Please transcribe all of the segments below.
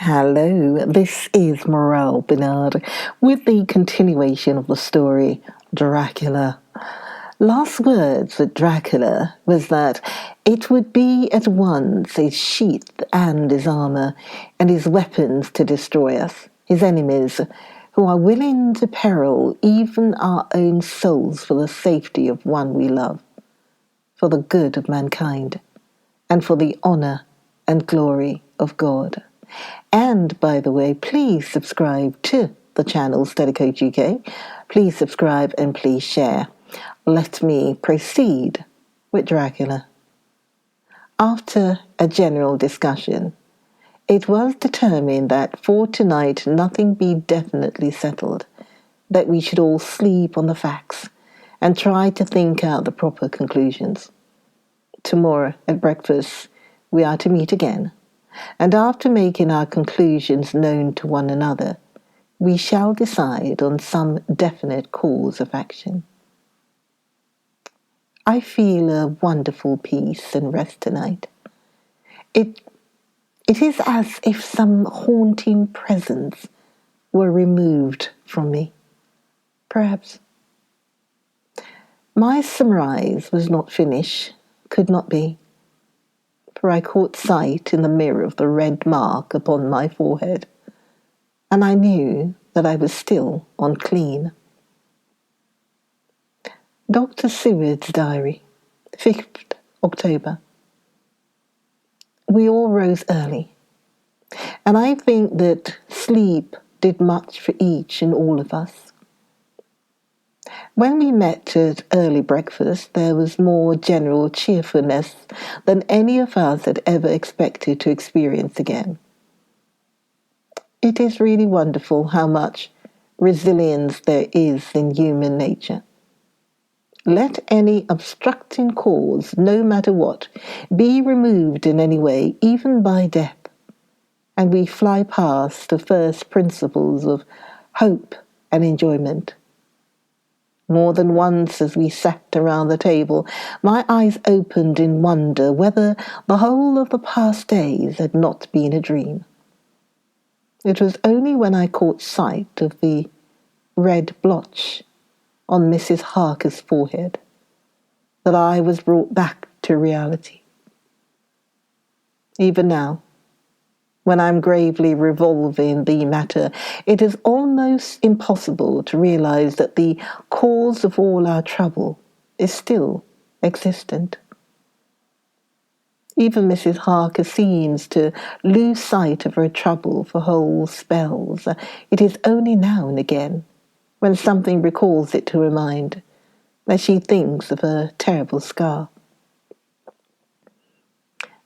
Hello, this is Morel Bernard with the continuation of the story Dracula. Last words with Dracula was that it would be at once his sheath and his armour and his weapons to destroy us, his enemies, who are willing to peril even our own souls for the safety of one we love, for the good of mankind, and for the honour and glory of God. And by the way, please subscribe to the channel Study Coach UK. Please subscribe and please share. Let me proceed with Dracula. After a general discussion, it was determined that for tonight nothing be definitely settled, that we should all sleep on the facts and try to think out the proper conclusions. Tomorrow at breakfast we are to meet again, and after making our conclusions known to one another, we shall decide on some definite course of action. I feel a wonderful peace and rest tonight. It is as if some haunting presence were removed from me. Perhaps. My surmise was not finished, could not be, for I caught sight in the mirror of the red mark upon my forehead, and I knew that I was still unclean. Dr. Seward's diary, 5th October. We all rose early, and I think that sleep did much for each and all of us. When we met at early breakfast, there was more general cheerfulness than any of us had ever expected to experience again. It is really wonderful how much resilience there is in human nature. Let any obstructing cause, no matter what, be removed in any way, even by death, and we fly past the first principles of hope and enjoyment. More than once as we sat around the table, my eyes opened in wonder whether the whole of the past days had not been a dream. It was only when I caught sight of the red blotch on Mrs. Harker's forehead that I was brought back to reality. Even now, when I'm gravely revolving the matter, it is almost impossible to realize that the cause of all our trouble is still existent. Even Mrs. Harker seems to lose sight of her trouble for whole spells. It is only now and again, when something recalls it to her mind, that she thinks of her terrible scar.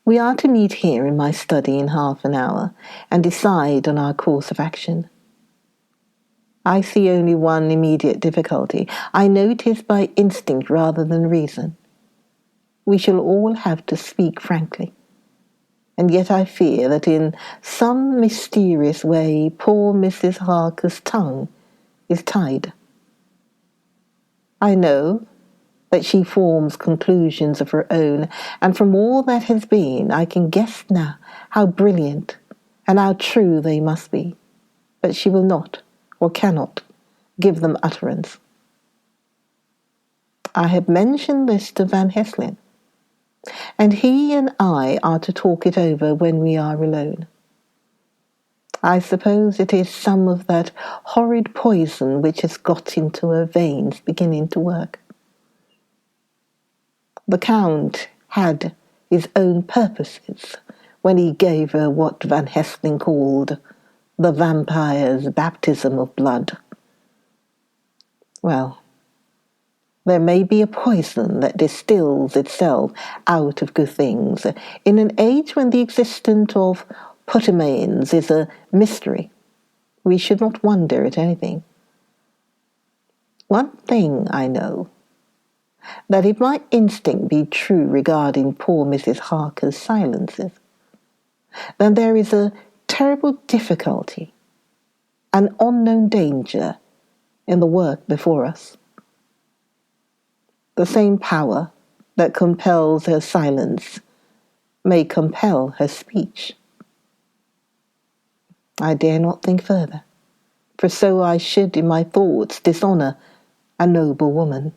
We are to meet here in my study in half an hour and decide on our course of action. I see only one immediate difficulty. I know it is by instinct rather than reason. We shall all have to speak frankly. And yet I fear that in some mysterious way poor Mrs. Harker's tongue is tied. I know that she forms conclusions of her own, and from all that has been, I can guess now how brilliant and how true they must be. But she will not, or cannot, give them utterance. I have mentioned this to Van Hessling, and he and I are to talk it over when we are alone. I suppose it is some of that horrid poison which has got into her veins beginning to work. The Count had his own purposes when he gave her what Van Hessling called the vampire's baptism of blood. Well, there may be a poison that distills itself out of good things in an age when the existence of potamines is a mystery. We should not wonder at anything. One thing I know, that if my instinct be true regarding poor Mrs. Harker's silences, then there is a terrible difficulty, an unknown danger in the work before us. The same power that compels her silence may compel her speech. I dare not think further, for so I should in my thoughts dishonour a noble woman.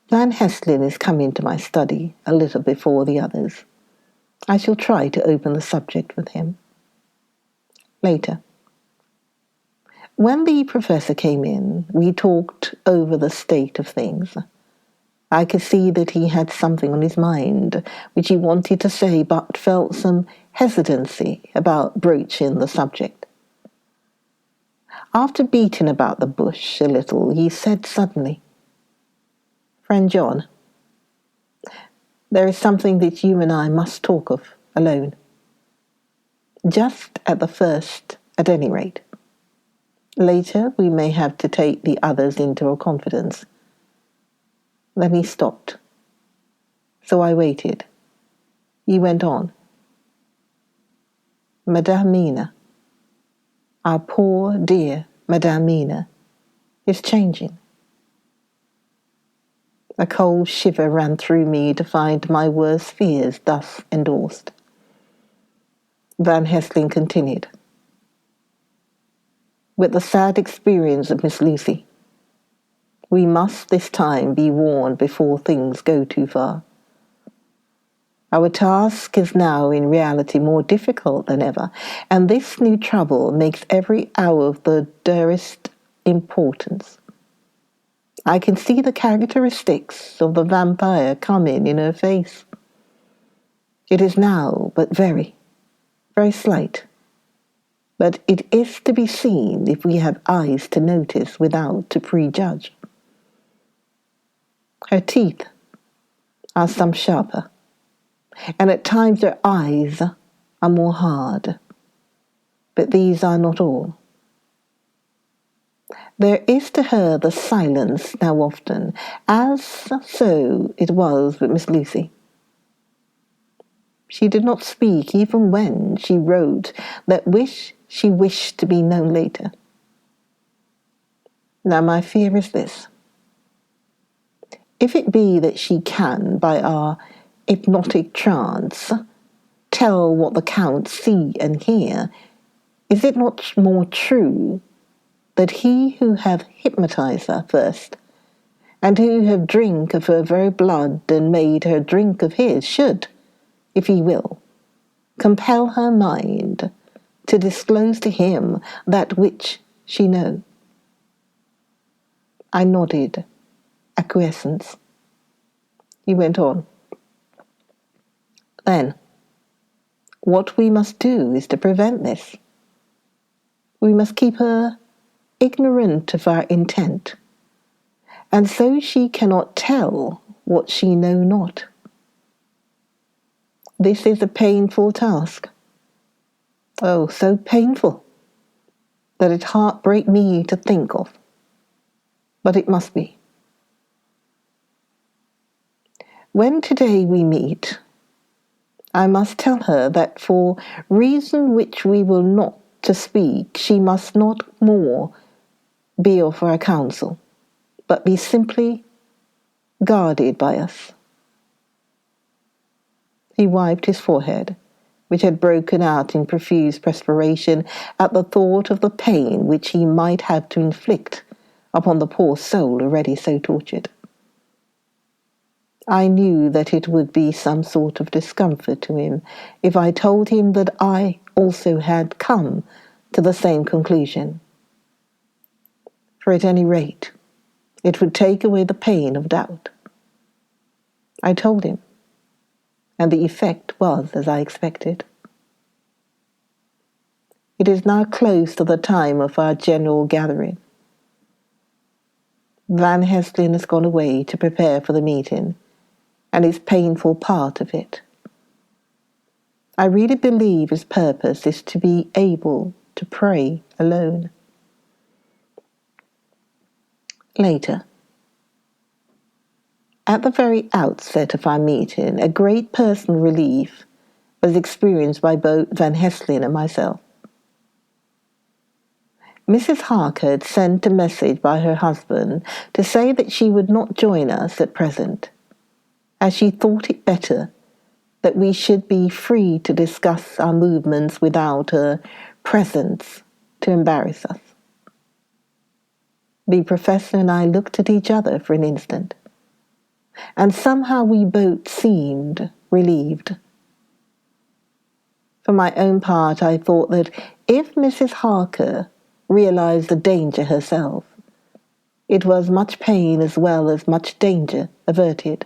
Van Heslin is come into my study a little before the others. I shall try to open the subject with him. Later. When the professor came in, we talked over the state of things. I could see that he had something on his mind which he wanted to say, but felt some hesitancy about broaching the subject. After beating about the bush a little, he said suddenly, "Friend John, there is something that you and I must talk of alone. Just at the first, at any rate. Later, we may have to take the others into our confidence." Then he stopped. So I waited. He went on. "Madame Mina, our poor dear Madame Mina, is changing." A cold shiver ran through me to find my worst fears thus endorsed. Van Heslin continued. "With the sad experience of Miss Lucy, we must this time be warned before things go too far. Our task is now in reality more difficult than ever, and this new trouble makes every hour of the direst importance. I can see the characteristics of the vampire coming in her face. It is now but very, very slight, but it is to be seen if we have eyes to notice without to prejudge. Her teeth are some sharper, and at times her eyes are more hard, but these are not all. There is to her the silence now often, as so it was with Miss Lucy. She did not speak even when she wrote that which she wished to be known later. Now my fear is this. If it be that she can, by our hypnotic trance, tell what the Count see and hear, is it not more true that he who have hypnotized her first, and who have drink of her very blood and made her drink of his, should, if he will, compel her mind to disclose to him that which she know?" I nodded acquiescence. He went on. "Then, what we must do is to prevent this. We must keep her ignorant of our intent, and so she cannot tell what she know not. This is a painful task. Oh, so painful that it heartbreak me to think of. But it must be. When today we meet, I must tell her that for reason which we will not to speak, she must not more be of our counsel, but be simply guarded by us." He wiped his forehead, which had broken out in profuse perspiration at the thought of the pain which he might have to inflict upon the poor soul already so tortured. I knew that it would be some sort of discomfort to him if I told him that I also had come to the same conclusion. For at any rate, it would take away the pain of doubt. I told him, and the effect was as I expected. It is now close to the time of our general gathering. Van Heslin has gone away to prepare for the meeting, and is painful part of it. I really believe his purpose is to be able to pray alone. Later. At the very outset of our meeting, a great personal relief was experienced by both Van Heslin and myself. Mrs. Harker had sent a message by her husband to say that she would not join us at present, as she thought it better that we should be free to discuss our movements without her presence to embarrass us. The professor and I looked at each other for an instant, and somehow we both seemed relieved. For my own part, I thought that if Mrs. Harker realized the danger herself, it was much pain as well as much danger averted.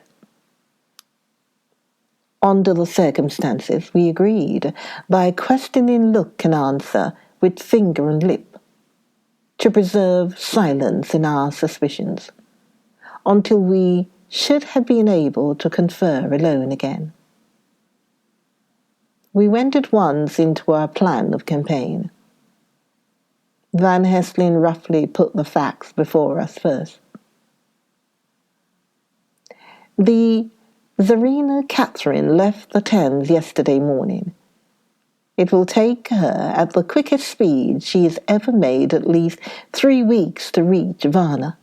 Under the circumstances, we agreed, by questioning look and answer with finger and lip, to preserve silence in our suspicions, until we should have been able to confer alone again. We went at once into our plan of campaign. Van Hessling roughly put the facts before us first. The Tsarina Catherine left the Thames yesterday morning. It will take her at the quickest speed she has ever made at least 3 weeks to reach Varna.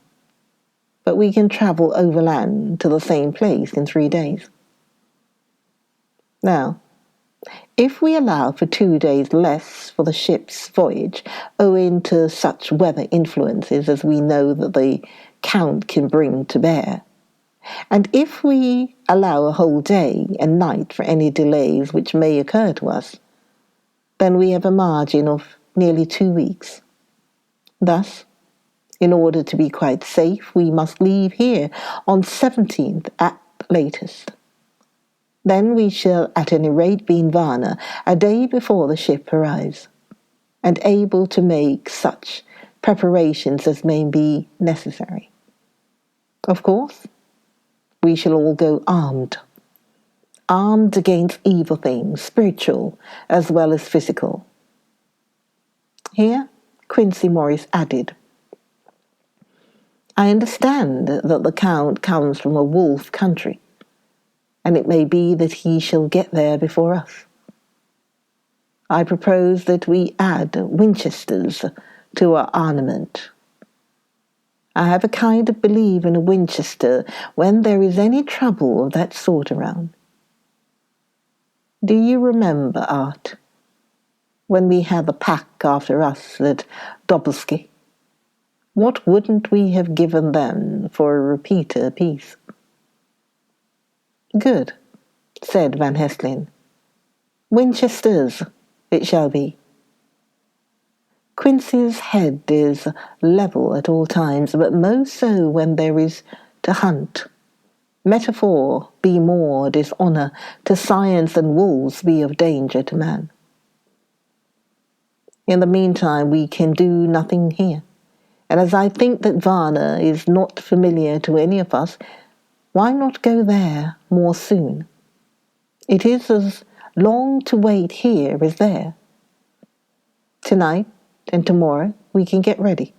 But we can travel overland to the same place in 3 days. Now, if we allow for 2 days less for the ship's voyage, owing to such weather influences as we know that the Count can bring to bear, and if we allow a whole day and night for any delays which may occur to us, then we have a margin of nearly 2 weeks. Thus, in order to be quite safe, we must leave here on 17th at latest. Then we shall at any rate be in Varna a day before the ship arrives, and able to make such preparations as may be necessary. Of course, we shall all go armed against evil things, spiritual as well as physical. Here, Quincey Morris added, I understand that the Count comes from a wolf country, and it may be that he shall get there before us. I propose that we add Winchesters to our armament. I have a kind of belief in a Winchester when there is any trouble of that sort around. Do you remember, Art, when we had the pack after us at Dobelski? What wouldn't we have given them for a repeater apiece? Good, said Van Hessling. Winchesters it shall be. Quincey's head is level at all times, but most so when there is to hunt. Metaphor be more dishonour to science than wolves be of danger to man. In the meantime we can do nothing here, and as I think that Varna is not familiar to any of us, why not go there more soon? It is as long to wait here as there. Tonight and tomorrow we can get ready,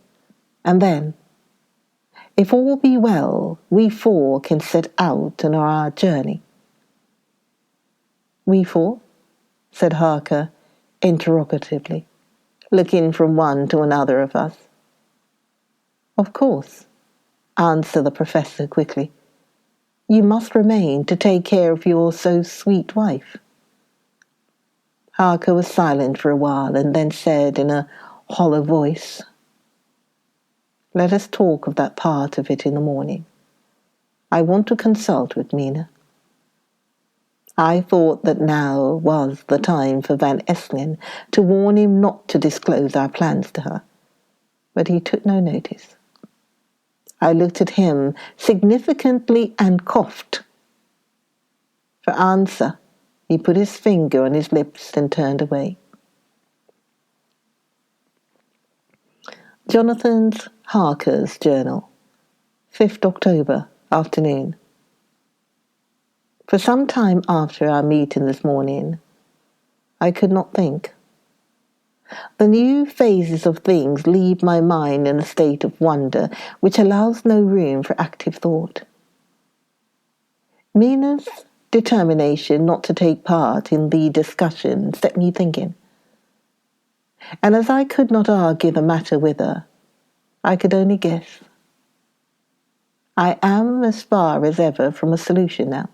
and then, if all be well, we 4 can set out on our journey. We 4? Said Harker interrogatively, looking from one to another of us. Of course, answered the professor quickly. You must remain to take care of your so sweet wife. Harker was silent for a while and then said in a hollow voice, Let us talk of that part of it in the morning. I want to consult with Mina. I thought that now was the time for Van Hessling to warn him not to disclose our plans to her, but he took no notice. I looked at him significantly and coughed. For answer, he put his finger on his lips and turned away. Jonathan's Harker's Journal, 5th October, afternoon. For some time after our meeting this morning, I could not think. The new phases of things leave my mind in a state of wonder which allows no room for active thought. Mina's determination not to take part in the discussion set me thinking, and as I could not argue the matter with her, I could only guess. I am as far as ever from a solution now.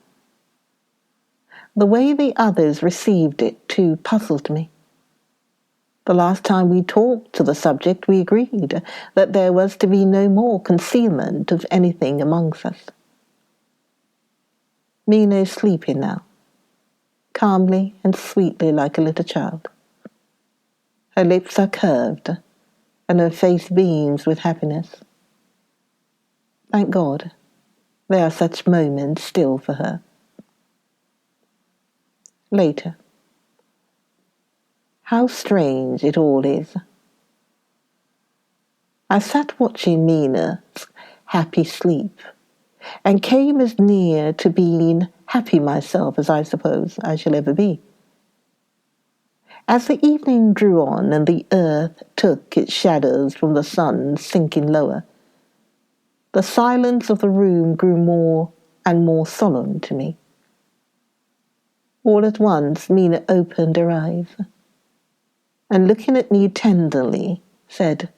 The way the others received it, too, puzzled me. The last time we talked to the subject, we agreed that there was to be no more concealment of anything amongst us. Mina is sleeping now, calmly and sweetly like a little child. Her lips are curved, and her face beams with happiness. Thank God, there are such moments still for her. Later. How strange it all is. I sat watching Mina's happy sleep, and came as near to being happy myself as I suppose I shall ever be. As the evening drew on and the earth took its shadows from the sun sinking lower, the silence of the room grew more and more solemn to me. All at once Mina opened her eyes, and looking at me tenderly, said,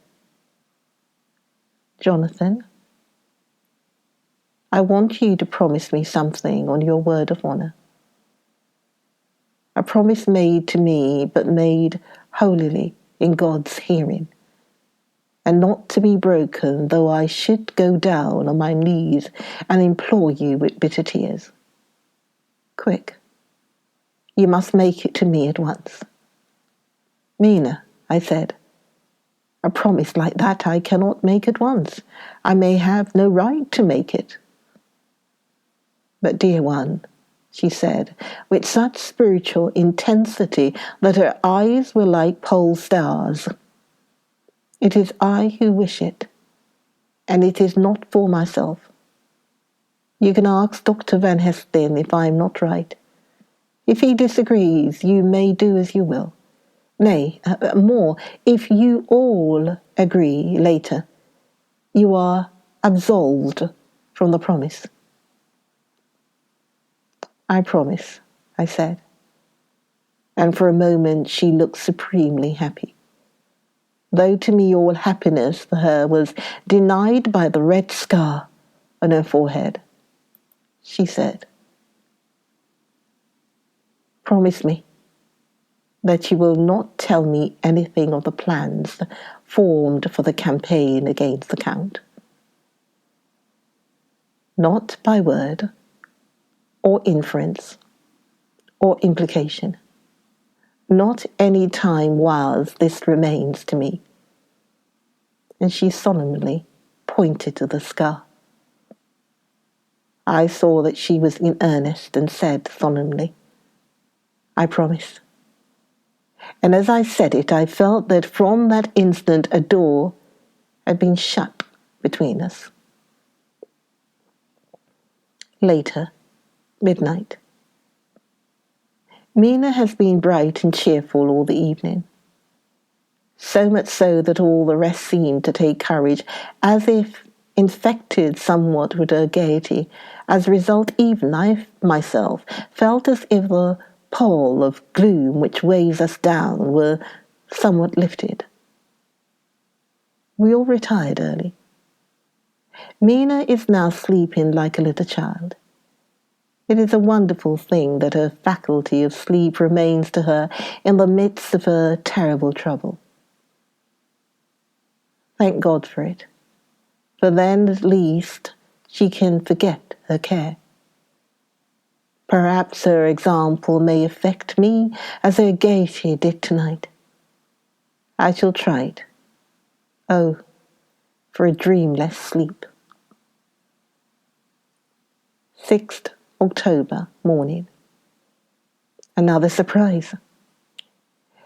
"Jonathan, I want you to promise me something on your word of honor. A promise made to me, but made holily in God's hearing, and not to be broken, though I should go down on my knees and implore you with bitter tears. Quick, you must make it to me at once." "Mina," I said, "a promise like that I cannot make at once. I may have no right to make it." "But, dear one," she said, with such spiritual intensity that her eyes were like pole stars, "it is I who wish it, and it is not for myself. You can ask Dr. Van Hesten if I am not right. If he disagrees, you may do as you will. Nay, more, if you all agree later, you are absolved from the promise." "I promise," I said, and for a moment she looked supremely happy, though to me all happiness for her was denied by the red scar on her forehead. She said, "Promise me that you will not tell me anything of the plans formed for the campaign against the Count. Not by word, or inference, or implication. Not any time whilst this remains to me." And she solemnly pointed to the scar. I saw that she was in earnest and said solemnly, "I promise." And as I said it, I felt that from that instant a door had been shut between us. Later, midnight. Mina has been bright and cheerful all the evening, so much so that all the rest seemed to take courage, as if infected somewhat with her gaiety. As a result, even I myself felt as if the pall of gloom which weighs us down were somewhat lifted. We all retired early. Mina is now sleeping like a little child. It is a wonderful thing that her faculty of sleep remains to her in the midst of her terrible trouble. Thank God for it, for then at least she can forget her care. Perhaps her example may affect me as her gaiety did tonight. I shall try it. Oh, for a dreamless sleep. 6th October morning. Another surprise.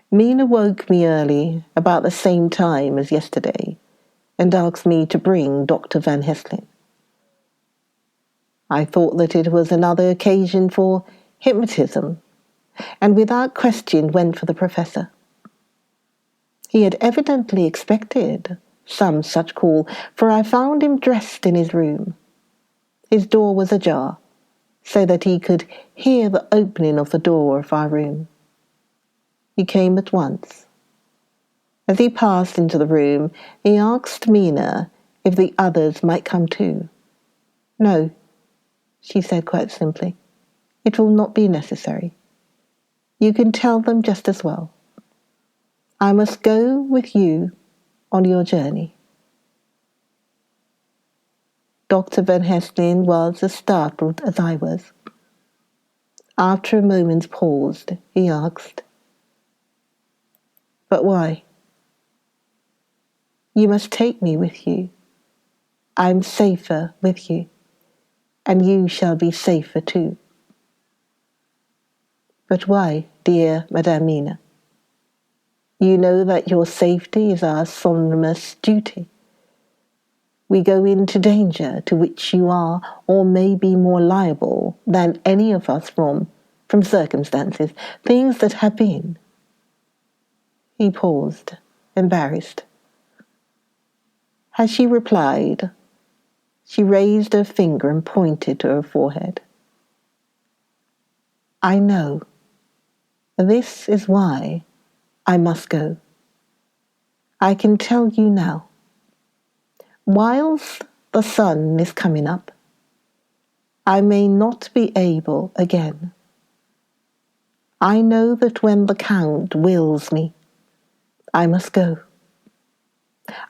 Mina woke me early, about the same time as yesterday, and asked me to bring Dr. Van Hesten. I thought that it was another occasion for hypnotism, and without question went for the professor. He had evidently expected some such call, for I found him dressed in his room. His door was ajar, so that he could hear the opening of the door of our room. He came at once. As he passed into the room, he asked Mina if the others might come too. "No," she said quite simply. It will not be necessary. You can tell them just as well. I must go with you on your journey. Dr. Van Helsing was as startled as I was. After a moment's pause, he asked, "But why?" "You must take me with you. I am safer with you, and you shall be safer too." "But why, dear Madame Mina? You know that your safety is our solemnest duty. We go into danger to which you are or may be more liable than any of us from circumstances, things that have been." He paused, embarrassed. As she replied, she raised her finger and pointed to her forehead. "I know. This is why I must go. I can tell you now. Whilst the sun is coming up, I may not be able again. I know that when the Count wills me, I must go.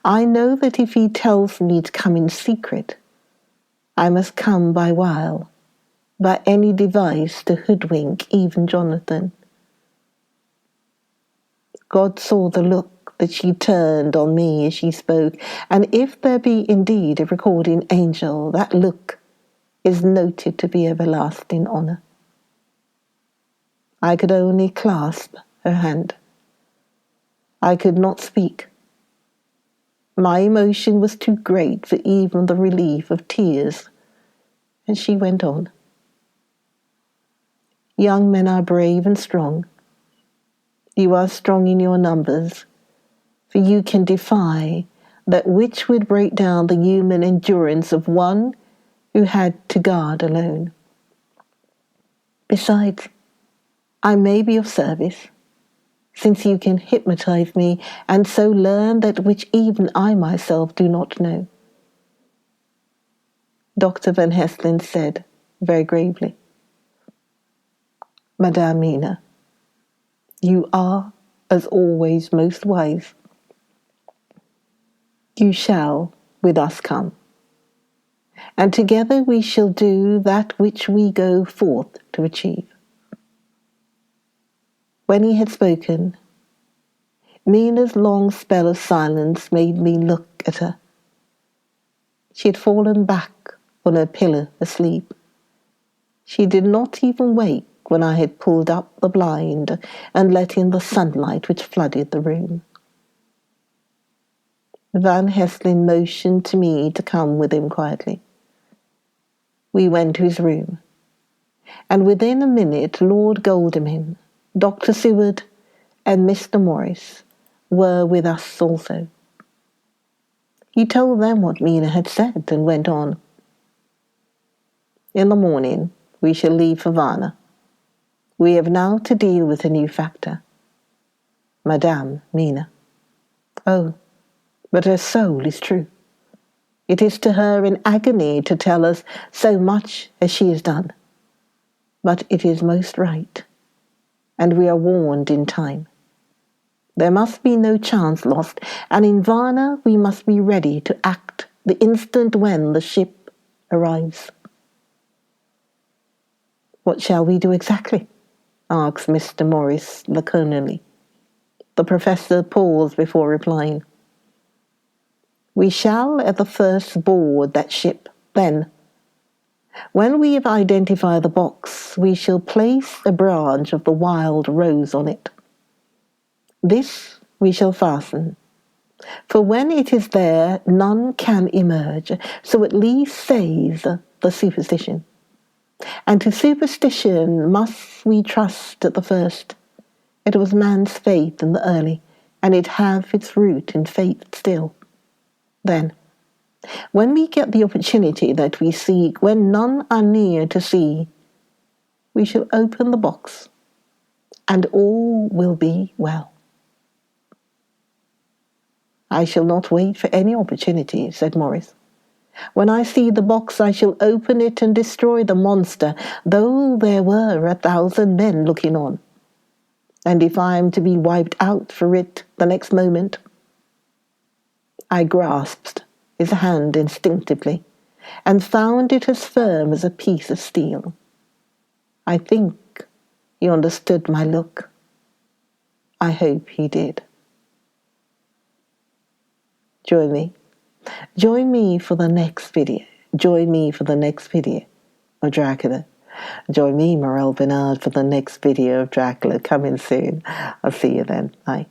I know that if he tells me to come in secret, I must come by wile, by any device to hoodwink even Jonathan." God saw the look that she turned on me as she spoke, and if there be indeed a recording angel, that look is noted to be everlasting honour. I could only clasp her hand. I could not speak. My emotion was too great for even the relief of tears, and she went on. "Young men are brave and strong. You are strong in your numbers, for you can defy that which would break down the human endurance of one who had to guard alone. Besides, I may be of service, since you can hypnotize me and so learn that which even I myself do not know." Dr. Van Helsing said very gravely, "Madame Mina, you are, as always, most wise. You shall with us come, and together we shall do that which we go forth to achieve." When he had spoken, Mina's long spell of silence made me look at her. She had fallen back on her pillow asleep. She did not even wake when I had pulled up the blind and let in the sunlight which flooded the room. Van Helsing motioned to me to come with him quietly. We went to his room, and within a minute Lord Godalming, Dr. Seward, and Mr. Morris were with us also. He told them what Mina had said and went on. "In the morning we shall leave for Varna. We have now to deal with a new factor, Madame Mina. Oh, but her soul is true. It is to her an agony to tell us so much as she has done. But it is most right, and we are warned in time. There must be no chance lost, and in Varna we must be ready to act the instant when the ship arrives." "What shall we do exactly?" asked Mr. Morris laconically. The professor paused before replying. "We shall at the first board that ship. Then, when we have identified the box, we shall place a branch of the wild rose on it. This we shall fasten, for when it is there none can emerge, so at least says the superstition. And to superstition must we trust at the first. It was man's faith in the early, and it hath its root in faith still. Then, when we get the opportunity that we seek, when none are near to see, we shall open the box, and all will be well." "I shall not wait for any opportunity," said Morris. When I see the box, I shall open it and destroy the monster, though there were 1,000 men looking on. And if I am to be wiped out for it the next moment. I grasped his hand instinctively and found it as firm as a piece of steel. I think he understood my look. I hope he did. Join me. Join me for the next video. Join me for the next video of Dracula. Join me, Morel Bernard, for the next video of Dracula coming soon. I'll see you then. Bye.